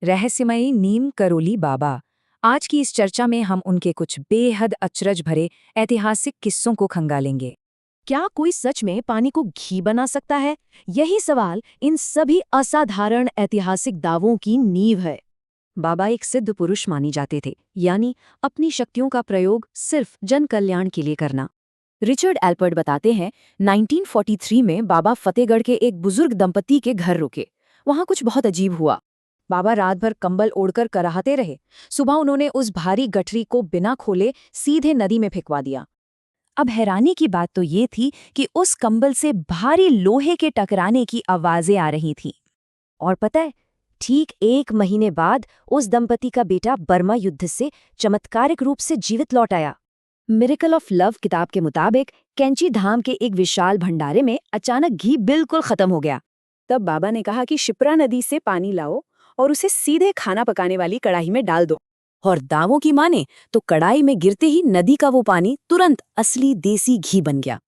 रहस्यमयी नीम करोली बाबा। आज की इस चर्चा में हम उनके कुछ बेहद अचरज भरे ऐतिहासिक किस्सों को खंगालेंगे। क्या कोई सच में पानी को घी बना सकता है? यही सवाल इन सभी असाधारण ऐतिहासिक दावों की नींव है। बाबा एक सिद्ध पुरुष माने जाते थे, यानी अपनी शक्तियों का प्रयोग सिर्फ जन कल्याण के लिए करना। रिचर्ड एल्पर्ट बताते हैं, 1943 में बाबा फतेहगढ़ के एक बुजुर्ग दंपति के घर रुके। वहां कुछ बहुत अजीब हुआ। बाबा रात भर कंबल ओढ़कर कराहते रहे। सुबह उन्होंने उस भारी गठरी को बिना खोले सीधे नदी में फेंकवा दिया। अब हैरानी की बात तो ये थी कि उस कंबल से भारी लोहे के टकराने की आवाजें आ रही थीं। और पता है, ठीक 1 महीने बाद उस दंपति का बेटा बर्मा युद्ध से चमत्कारिक रूप से जीवित लौट आया। मिरेकल ऑफ लव किताब के मुताबिक कैंची धाम के एक विशाल भंडारे में अचानक घी बिल्कुल खत्म हो गया। तब बाबा ने कहा कि शिप्रा नदी से पानी लाओ और उसे सीधे खाना पकाने वाली कढ़ाई में डाल दो। और दावों की माने तो कढ़ाई में गिरते ही नदी का वो पानी तुरंत असली देसी घी बन गया।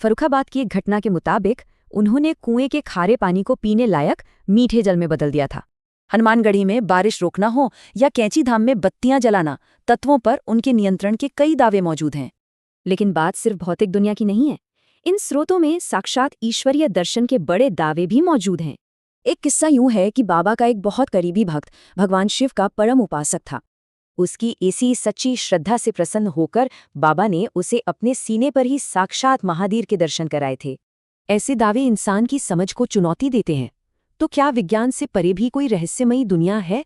फर्रुखाबाद की एक घटना के मुताबिक उन्होंने कुएं के खारे पानी को पीने लायक मीठे जल में बदल दिया था। हनुमानगढ़ी में बारिश रोकना हो या कैंची धाम में बत्तियां जलाना, तत्वों पर उनके नियंत्रण के कई दावे मौजूद हैं। लेकिन बात सिर्फ भौतिक दुनिया की नहीं है। इन स्रोतों में साक्षात ईश्वरीय दर्शन के बड़े दावे भी मौजूद हैं। एक किस्सा यूं है कि बाबा का एक बहुत करीबी भक्त भगवान शिव का परम उपासक था। उसकी इसी सच्ची श्रद्धा से प्रसन्न होकर बाबा ने उसे अपने सीने पर ही साक्षात महावीर के दर्शन कराए थे। ऐसे दावे इंसान की समझ को चुनौती देते हैं। तो क्या विज्ञान से परे भी कोई रहस्यमयी दुनिया है?